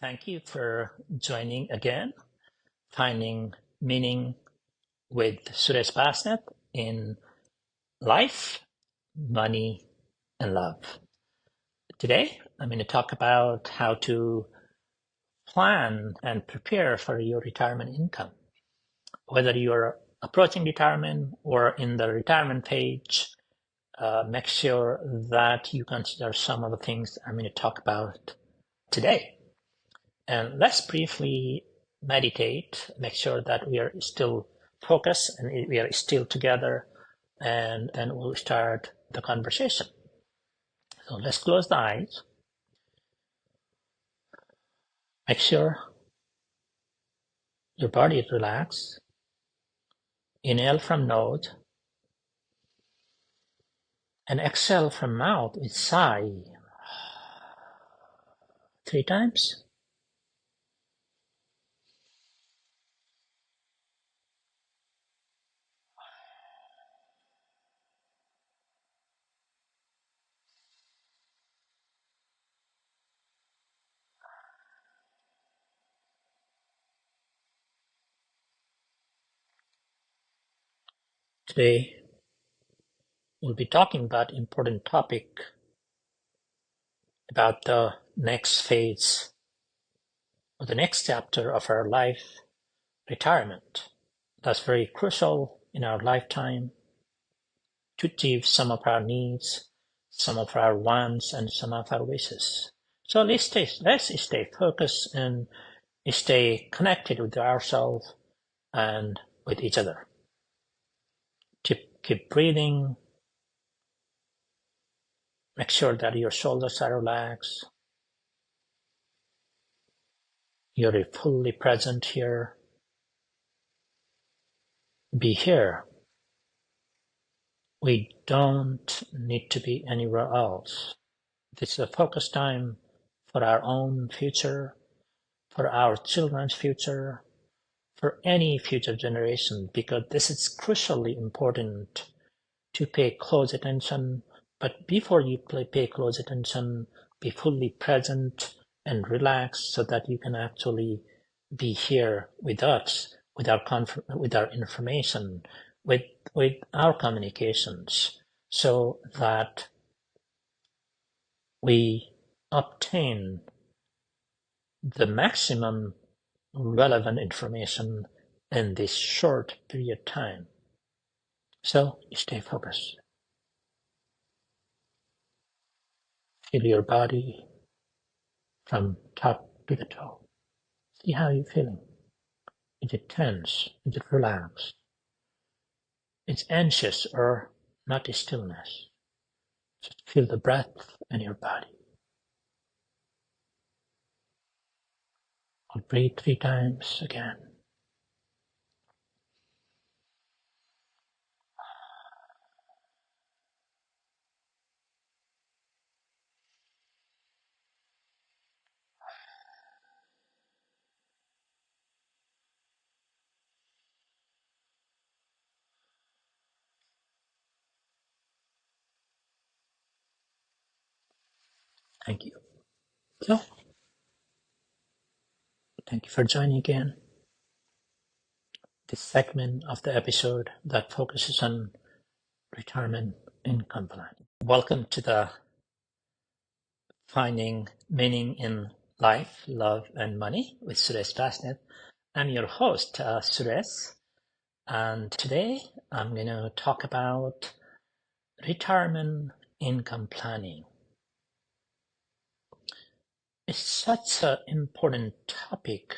Thank you for joining again, Finding Meaning with Suresh Basnet in Life, Money, and Love. Today, I'm going to talk about how to plan and prepare for your retirement income. Whether you're approaching retirement or in the retirement page, make sure that you consider some of the things I'm going to talk about today. And let's briefly meditate, make sure that we are still focused and we are still together, and we'll start the conversation. So let's close the eyes. Make sure your body is relaxed. Inhale from nose and exhale from mouth with sigh 3 times. Today, we'll be talking about important topic about the next phase or the next chapter of our life, retirement. That's very crucial in our lifetime to achieve some of our needs, some of our wants, and some of our wishes. So let's stay focused and stay connected with ourselves and with each other. Keep breathing. Make sure that your shoulders are relaxed. You're fully present here. Be here. We don't need to be anywhere else. This is a focus time for our own future, for our children's future, for any future generation, because this is crucially important to pay close attention. But before you pay close attention, be fully present and relaxed so that you can actually be here with us, with our information, with our communications, so that we obtain the maximum relevant information in this short period of time. So stay focused. Feel your body from top to the toe. See how you're feeling. Is it tense? Is it relaxed? It's anxious or not stillness. Just feel the breath in your body. I'll breathe 3 times again. Thank you. So, thank you for joining again. This segment of the episode that focuses on retirement income planning. Welcome to the Finding Meaning in Life, Love, and Money with Suresh Basnet. I'm your host, Suresh, and today I'm going to talk about retirement income planning. It's such an important topic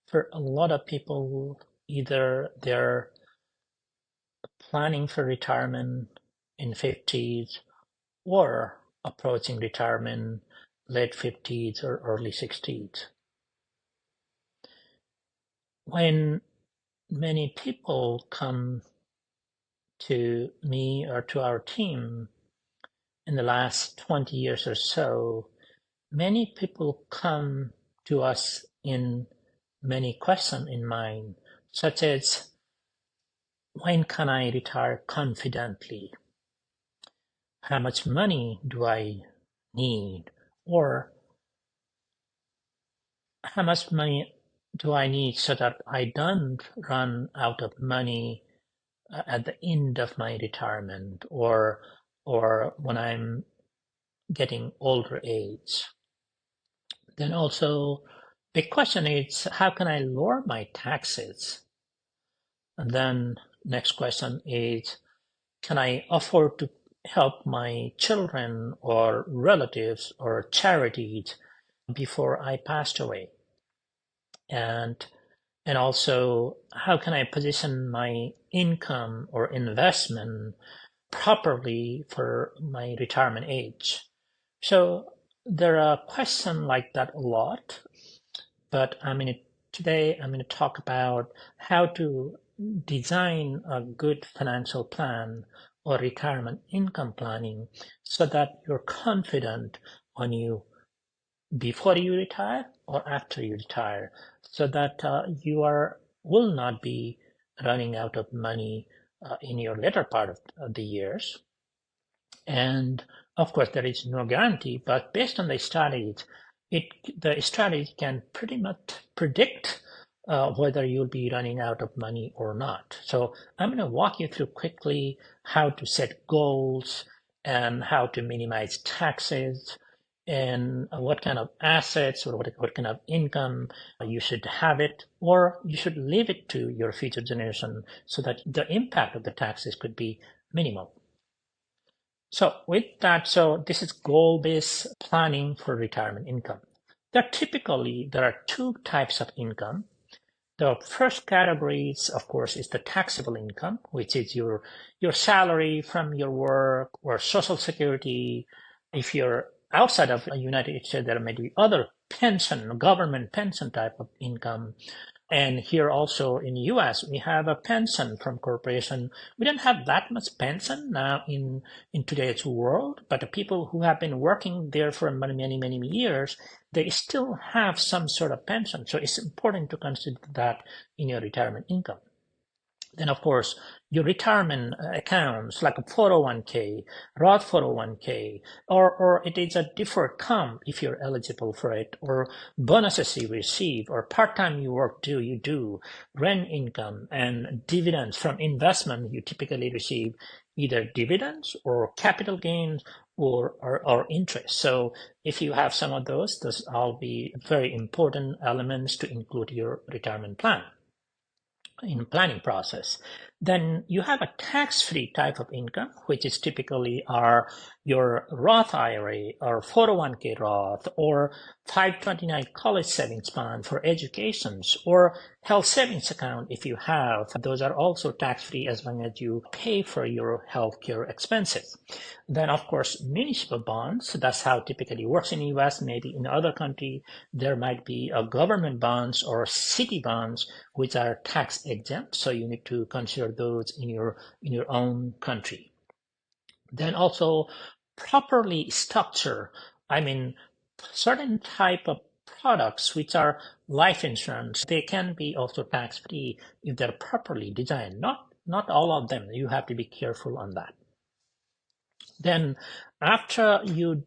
for a lot of people. Either they're planning for retirement in 50s or approaching retirement late 50s or early 60s. When many people come to me or to our team in the last 20 years or so, many people come to us in many questions in mind, such as, when can I retire confidently? How much money do I need? Or how much money do I need so that I don't run out of money at the end of my retirement or when I'm getting older age. Then also the question is, how can I lower my taxes? And then next question is, can I afford to help my children or relatives or charities before I passed away? And also, how can I position my income or investment properly for my retirement age? So there are questions like that a lot, but today I'm going to talk about how to design a good financial plan or retirement income planning so that you're confident when you before you retire or after you retire, so that you will not be running out of money in your later part of the years. And of course, there is no guarantee, but based on the strategies, the strategy can pretty much predict whether you'll be running out of money or not. So I'm going to walk you through quickly how to set goals and how to minimize taxes and what kind of assets or what kind of income you should have it, or you should leave it to your future generation so that the impact of the taxes could be minimal. So with that, so this is goal-based planning for retirement income. There are two types of income. The first category is, of course, is the taxable income, which is your salary from your work or Social Security. If you're outside of the United States, there may be other pension, government pension type of income. And here also in the US, we have a pension from corporation. We don't have that much pension now in today's world, but the people who have been working there for many years, they still have some sort of pension. So it's important to consider that in your retirement income. Then, of course, your retirement accounts like a 401k, Roth 401k, or it is a deferred comp if you're eligible for it, or bonuses you receive, or part-time you work you do, rent income, and dividends from investment you typically receive either dividends or capital gains or interest. So if you have some of those all be very important elements to include your retirement plan in planning process. Then you have a tax-free type of income, which is typically your Roth IRA or 401k Roth or 529 college savings plan for educations or health savings account if you have. Those are also tax-free as long as you pay for your healthcare expenses. Then, of course, municipal bonds. That's how it typically works in the US. Maybe in other country, there might be a government bonds or city bonds, which are tax exempt. So you need to consider those in your own country. Then also properly structure. Certain type of products which are life insurance, they can be also tax free if they're properly designed. Not all of them. You have to be careful on that. Then after you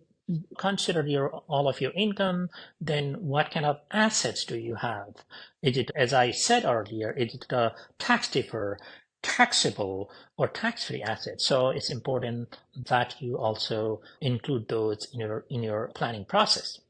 consider all of your income, then what kind of assets do you have? Is it, as I said earlier, is it a tax defer, taxable, or tax-free assets? So it's important that you also include those in your planning process.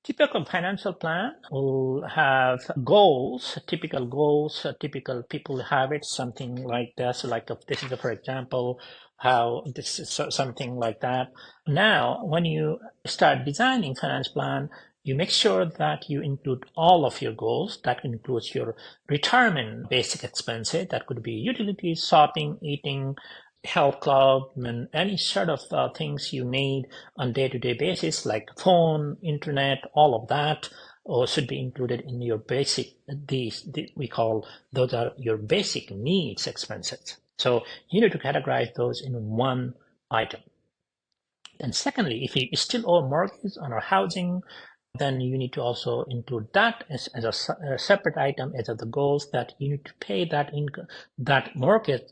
Typical financial plan will have goals, typical goals, typical people have it, something like this, this is, for example, how this is something like that. Now, when you start designing finance plan, you make sure that you include all of your goals. That includes your retirement basic expenses. That could be utilities, shopping, eating, health club, and any sort of things you need on day-to-day basis, like phone, internet, all of that, or should be included in your basic, we call those are your basic needs expenses. So you need to categorize those in one item. And secondly, if you still owe mortgage on our housing, then you need to also include that as a separate item as of the goals that you need to pay that mortgage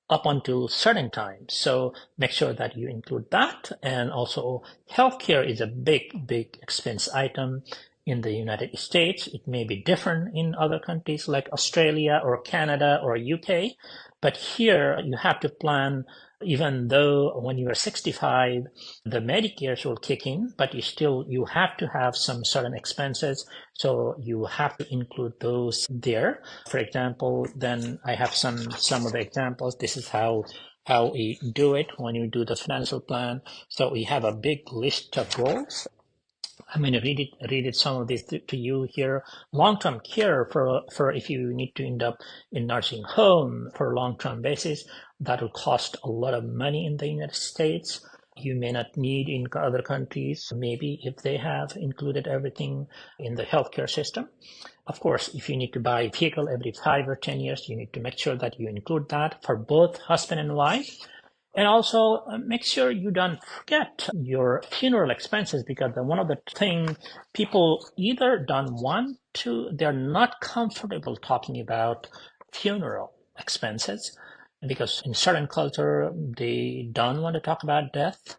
up until certain times. So make sure that you include that. And also healthcare is a big expense item. in the United States. It may be different in other countries like Australia or Canada or UK, but here you have to plan. Even though when you are 65, the Medicare will kick in, but you have to have some certain expenses, so you have to include those there. For example, then I have some of the examples. This is how we do it when you do the financial plan. So we have a big list of goals. I'm going to read it some of this to you here. Long-term care for if you need to end up in nursing home for a long-term basis, that will cost a lot of money in the United States. You may not need in other countries, maybe if they have included everything in the healthcare system. Of course, if you need to buy a vehicle every 5 or 10 years, you need to make sure that you include that for both husband and wife. And also make sure you don't forget your funeral expenses, because one of the things people either don't want to, they're not comfortable talking about funeral expenses, because in certain culture, they don't want to talk about death.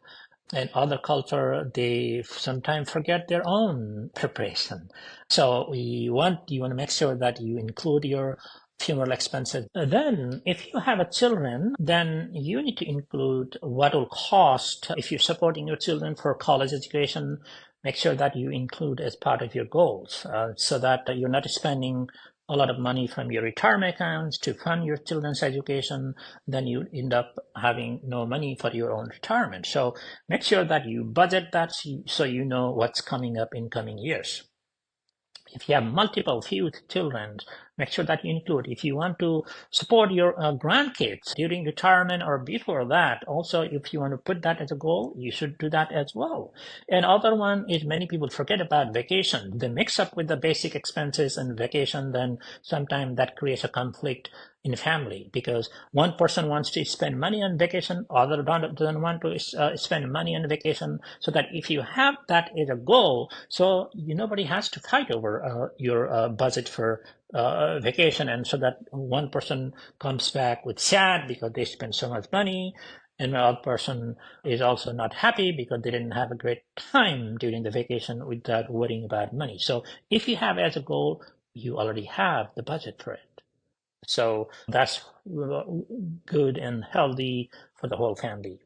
In other culture, they sometimes forget their own preparation. So you want to make sure that you include your funeral expenses. Then, if you have a children, then you need to include what will cost if you're supporting your children for college education. Make sure that you include as part of your goals, so that you're not spending a lot of money from your retirement accounts to fund your children's education. Then you end up having no money for your own retirement. So make sure that you budget that so you know what's coming up in coming years. If you have multiple few children, make sure that you include. If you want to support your grandkids during retirement or before that, also if you want to put that as a goal, you should do that as well. And other one is many people forget about vacation. They mix up with the basic expenses and vacation, then sometimes that creates a conflict in family, because one person wants to spend money on vacation, other doesn't want to spend money on vacation. So that if you have that as a goal, so nobody has to fight over your budget for vacation, and so that one person comes back with sad because they spent so much money, and another person is also not happy because they didn't have a great time during the vacation without worrying about money. So if you have as a goal, you already have the budget for it. So that's good and healthy for the whole family.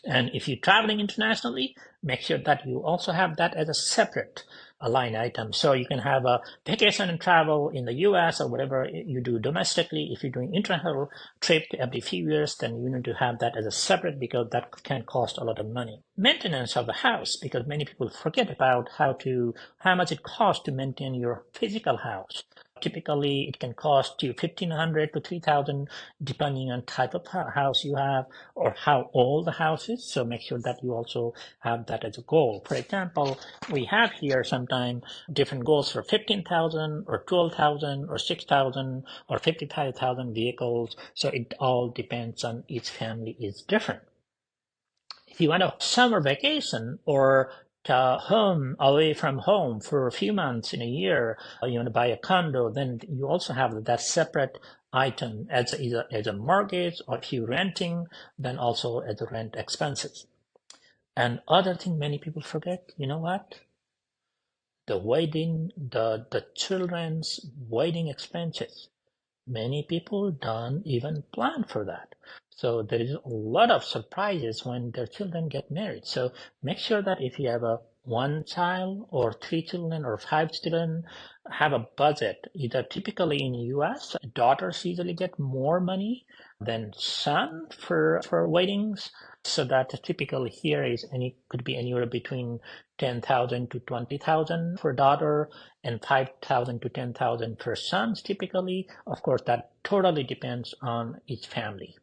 And if you're traveling internationally, make sure that you also have that as a separate line item. So you can have a vacation and travel in the US or whatever you do domestically. If you're doing international trip every few years, then you need to have that as a separate, because that can cost a lot of money. Maintenance of the house, because many people forget about how much it costs to maintain your physical house. Typically, it can cost you $1,500 to $3,000 depending on type of house you have or how old the house is. So make sure that you also have that as a goal. For example, we have here sometimes different goals for 15,000 or 12,000 or 6,000 or 55,000 vehicles. So it all depends on each family is different. If you want a summer vacation or home away from home for a few months in a year, or you want to buy a condo, then you also have that separate item as either as a mortgage, or if you're renting, then also as the rent expenses. And other thing many people forget, you know what? The children's wedding expenses. Many people don't even plan for that. So there is a lot of surprises when their children get married. So make sure that if you have a one child or 3 children or 5 children, have a budget. Either typically in the US, daughters usually get more money than son for weddings. So that typically here could be anywhere between 10,000 to 20,000 for daughter and 5,000 to 10,000 for sons typically. Of course, that totally depends on each family.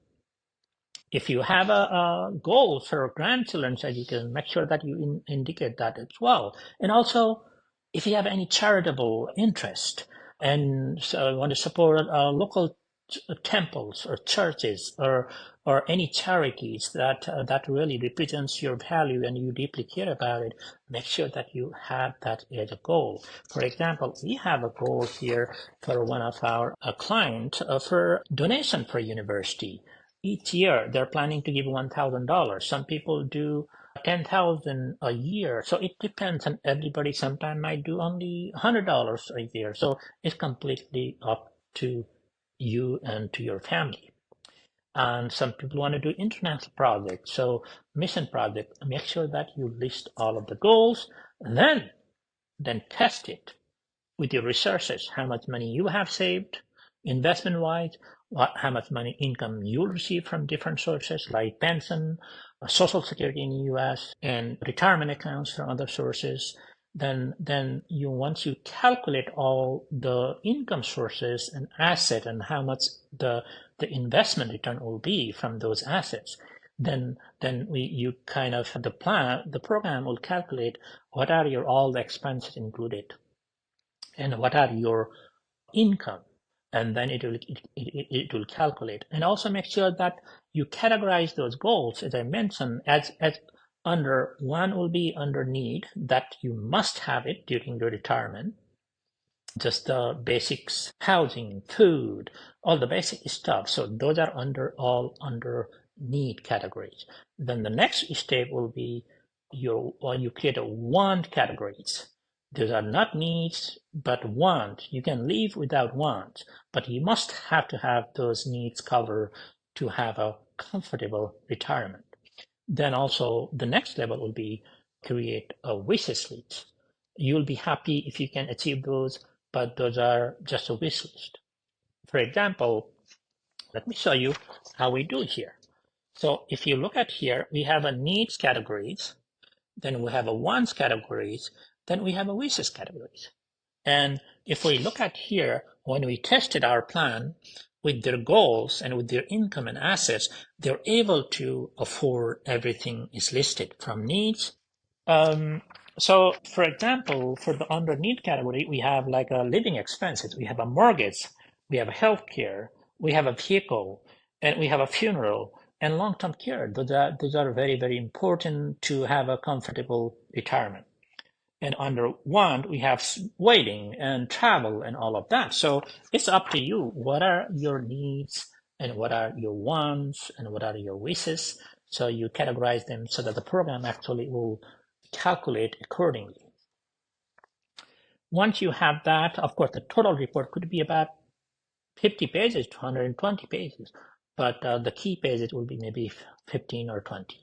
If you have a goal for grandchildren's education, make sure that you indicate that as well. And also, if you have any charitable interest and so want to support local temples or churches or any charities that really represents your value and you deeply care about it, make sure that you have that as a goal. For example, we have a goal here for one of our client for donation for university. Each year they're planning to give $1,000. Some people do 10,000 a year. So it depends on everybody. Sometimes might do only $100 a year. So it's completely up to you and to your family. And some people want to do international projects. So mission project, make sure that you list all of the goals, then test it with your resources, how much money you have saved investment wise, how much money income you'll receive from different sources like pension, social security in the US, and retirement accounts from other sources. Then you once you calculate all the income sources and asset and how much the investment return will be from those assets, then you kind of the program will calculate what are your all the expenses included and what are your income, and then it will calculate. And also make sure that you categorize those goals, as I mentioned, as under one will be under need, that you must have it during your retirement, just the basics, housing, food, all the basic stuff. So those are under need categories. Then the next step will be you create a want categories. Those are not needs, but want. You can live without want, but you must have to have those needs covered to have a comfortable retirement. Then also the next level will be create a wishes list. You'll be happy if you can achieve those, but those are just a wish list. For example, let me show you how we do here. So if you look at here, we have a needs categories, then we have a wants categories, then we have a wishes categories. And if we look at here, when we tested our plan with their goals and with their income and assets, they're able to afford everything is listed from needs. So for example, for the under need category, we have like a living expenses, we have a mortgage, we have a healthcare, we have a vehicle, and we have a funeral and long-term care. Those are very, very important to have a comfortable retirement. And under want, we have waiting and travel and all of that. So it's up to you. What are your needs and what are your wants and what are your wishes? So you categorize them so that the program actually will calculate accordingly. Once you have that, of course, the total report could be about 50 pages to 120 pages, but the key pages will be maybe 15 or 20.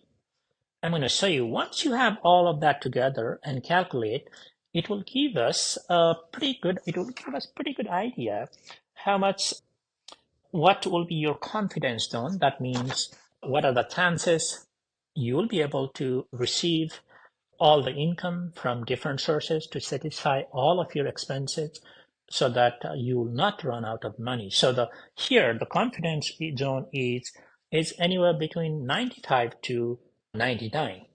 I'm going to show you, once you have all of that together and calculate, it will give us a pretty good idea how much, what will be your confidence zone. That means what are the chances you will be able to receive all the income from different sources to satisfy all of your expenses so that you will not run out of money. So the confidence zone is anywhere between 95 to 99.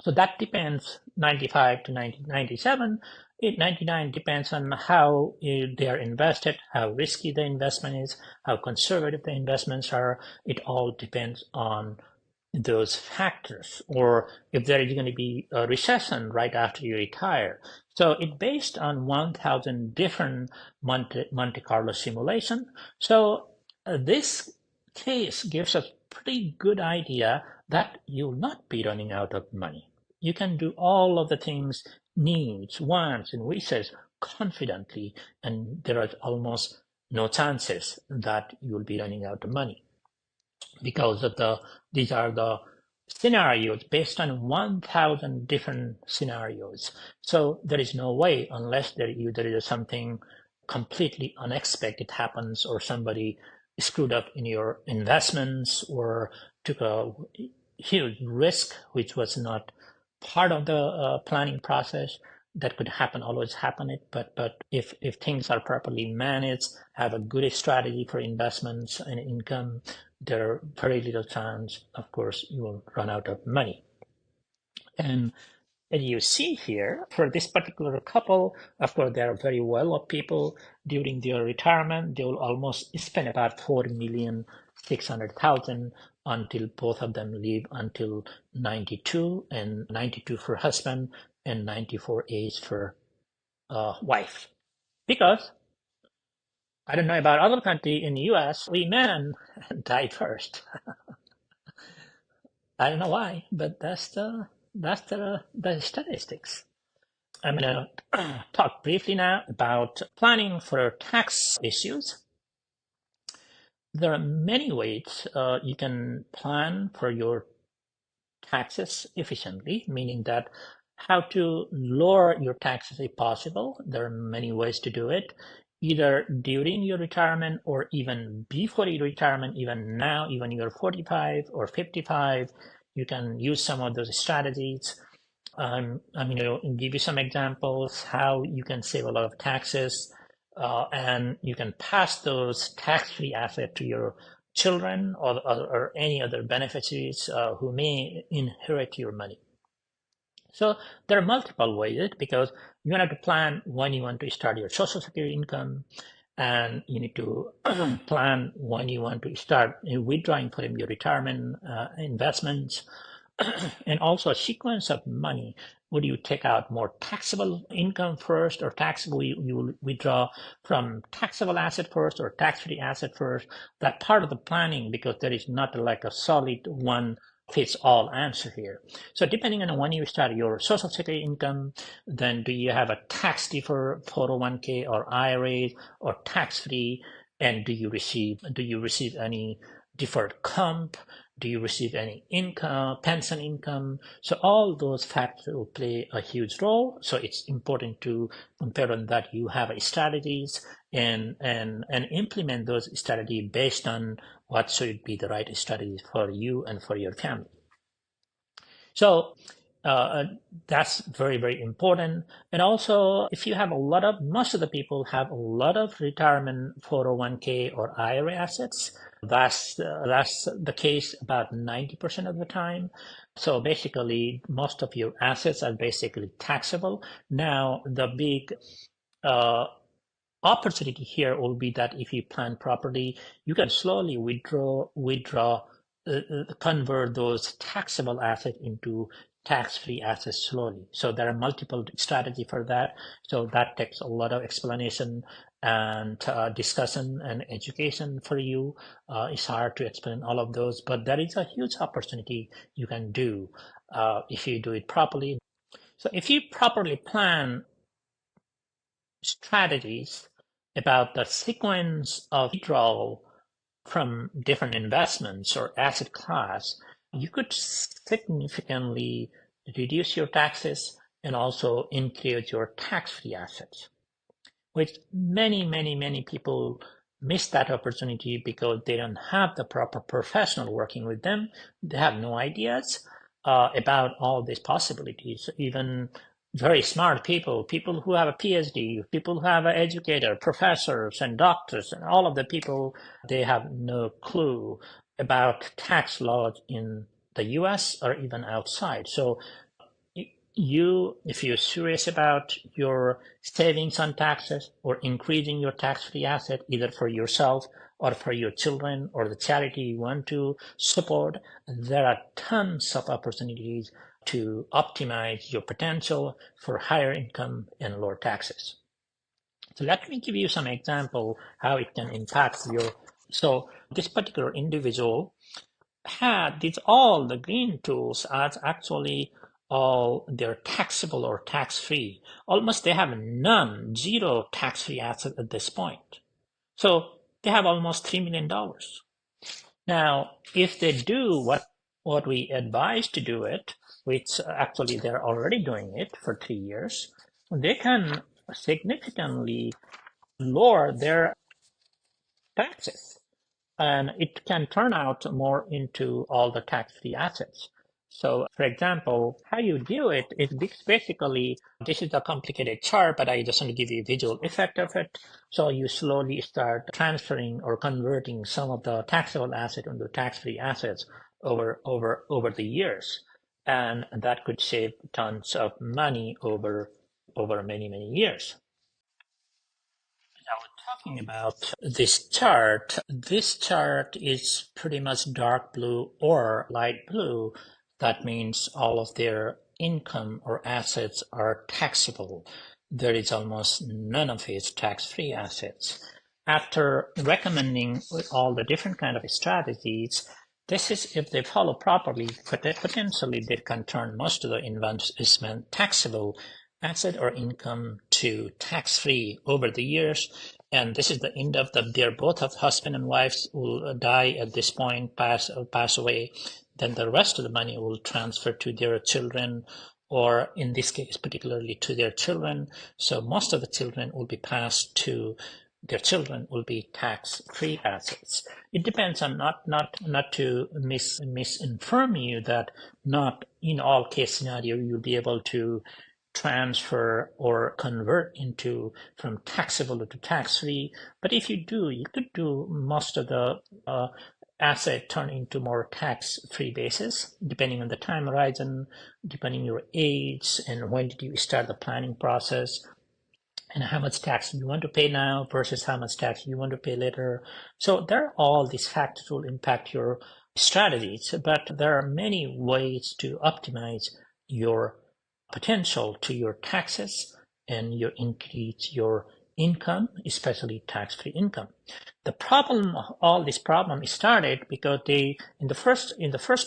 So that depends, 95 to 97. 99 depends on how they are invested, how risky the investment is, how conservative the investments are. It all depends on those factors, or if there is going to be a recession right after you retire. So it's based on 1,000 different Monte Carlo simulation. So this case gives us pretty good idea that you'll not be running out of money. You can do all of the things, needs, wants, and wishes confidently, and there are almost no chances that you'll be running out of money, because of these are the scenarios based on 1,000 different scenarios. So there is no way, unless there is something completely unexpected happens, or somebody screwed up in your investments or took a huge risk which was not part of the planning process. That could happen, always happen it, but if things are properly managed, have a good strategy for investments and income, there are very little chance, of course, you will run out of money. And as you see here, for this particular couple, of course, they are very well-off people. During their retirement, they will almost spend about 4,600,000 until both of them live until 92, and 92 for husband and 94 age for wife. Because I don't know about other country, in the US, we men die first. I don't know why, but that's the statistics. I'm going to talk briefly now about planning for tax issues. There are many ways you can plan for your taxes efficiently, meaning that how to lower your taxes if possible. There are many ways to do it, either during your retirement or even before your retirement, even now, even you're 45 or 55, you can use some of those strategies. I'm going to give you some examples how you can save a lot of taxes, and you can pass those tax-free assets to your children or any other beneficiaries who may inherit your money. So there are multiple ways because you have to plan when you want to start your social security income, and you need to plan when you want to start withdrawing from your retirement investments, and also a sequence of money. Would you take out more taxable income first, or taxable you will withdraw from taxable asset first or tax-free asset first? That part of the planning, because there is not like a solid one fits all answer here. So depending on when you start your social security income, then do you have a tax deferred 401k or IRA or tax-free, and do you receive any deferred comp? Do you receive any income, pension income? So all those factors will play a huge role. So it's important to compare on that you have strategies and implement those strategies based on what should be the right strategies for you and for your family. So that's very, very important. And also, if you have most of the people have a lot of retirement 401k or IRA assets. That's the case about 90% of the time. So basically, most of your assets are basically taxable. Now, the big opportunity here will be that if you plan properly, you can slowly convert those taxable assets into tax-free assets slowly. So there are multiple strategies for that. So that takes a lot of explanation and discussion and education for you. It's hard to explain all of those, but there is a huge opportunity you can do if you do it properly. So if you properly plan strategies about the sequence of withdrawal from different investments or asset class, you could significantly reduce your taxes and also increase your tax-free assets, which many people miss that opportunity because they don't have the proper professional working with them. They have no ideas about all these possibilities. Even very smart people who have a PhD, people who have an educator, professors and doctors, and all of the people, they have no clue about tax laws in the US or even outside. So if you're serious about your savings on taxes or increasing your tax-free asset, either for yourself or for your children or the charity you want to support, there are tons of opportunities to optimize your potential for higher income and lower taxes. So let me give you some example how it can impact your. So this particular individual had all the green tools as actually all they're taxable or tax-free. Almost they have zero tax-free assets at this point. So they have almost $3 million. Now, if they do what we advise to do it, which actually they're already doing it for 3 years, they can significantly lower their taxes. And it can turn out more into all the tax-free assets. So, for example, how you do it is basically, this is a complicated chart, but I just want to give you a visual effect of it. So you slowly start transferring or converting some of the taxable assets into tax-free assets over the years. And that could save tons of money over many years. Talking about this chart is pretty much dark blue or light blue. That means all of their income or assets are taxable. There is almost none of its tax-free assets. After recommending all the different kind of strategies, This is if they follow properly, potentially they can turn most of the investment taxable asset or income to tax-free over the years. And this is the end of their both of husband and wives will die at this point, pass away. Then the rest of the money will transfer to their children, or in this case, particularly to their children. So most of the children will be passed to their children will be tax-free assets. It depends on not to misinform you that not in all case scenario you'll be able to transfer or convert into from taxable to tax-free. But if you do, you could do most of the asset turn into more tax-free basis, depending on the time horizon, depending on your age, and when did you start the planning process, and how much tax you want to pay now versus how much tax you want to pay later. So there are all these factors will impact your strategies, but there are many ways to optimize your potential to your taxes and you increase your income, especially tax-free income. The problem, all this problem started because they, in the first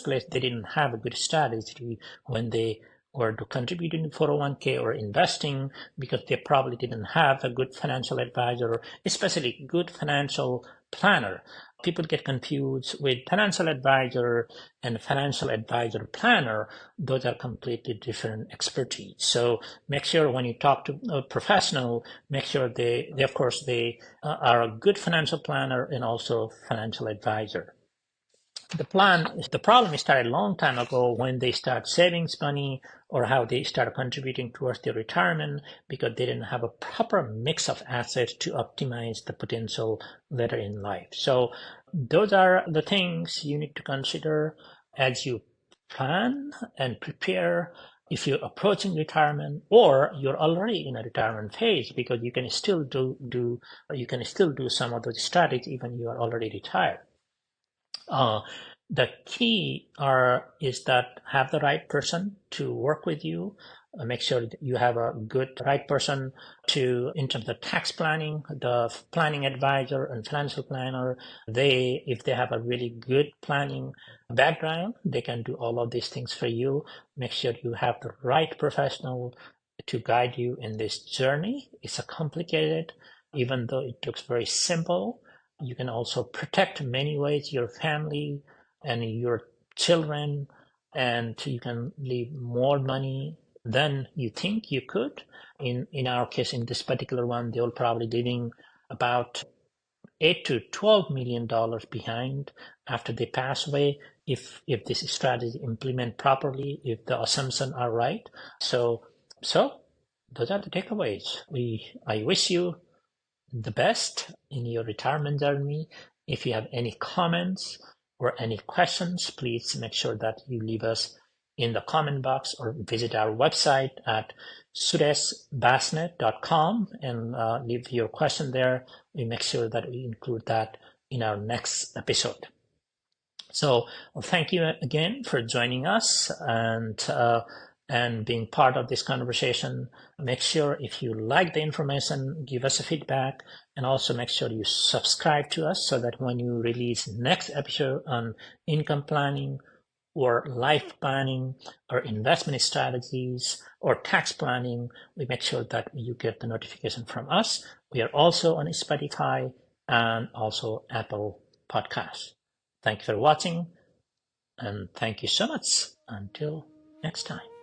place, they didn't have a good strategy when they were to contribute in 401k or investing, because they probably didn't have a good financial advisor, especially good financial planner. People get confused with financial advisor and financial advisor planner. Those are completely different expertise. So make sure when you talk to a professional, make sure they of course, they are a good financial planner and also financial advisor. The problem started a long time ago when they start savings money or how they start contributing towards their retirement because they didn't have a proper mix of assets to optimize the potential later in life. So those are the things you need to consider as you plan and prepare if you're approaching retirement or you're already in a retirement phase, because you can still do some of those strategies even you are already retired. The key is that have the right person to work with you. Make sure that you have a good right person to in terms of tax planning, the planning advisor and financial planner. If they have a really good planning background, they can do all of these things for you. Make sure you have the right professional to guide you in this journey. It's a complicated, even though it looks very simple. You can also protect in many ways your family and your children, and you can leave more money than you think you could. In our case, in this particular one, they will probably leaving about $8 to $12 million behind after they pass away if this strategy implement properly, if the assumptions are right. So those are the takeaways. I wish you the best in your retirement journey. If you have any comments or any questions, please make sure that you leave us in the comment box or visit our website at sureshbasnet.com and leave your question there. We make sure that we include that in our next episode. So thank you again for joining us and being part of this conversation. Make sure if you like the information, give us a feedback, and also make sure you subscribe to us so that when you release next episode on income planning or life planning or investment strategies or tax planning, we make sure that you get the notification from us. We are also on Spotify and also Apple Podcasts. Thank you for watching, and thank you so much. Until next time.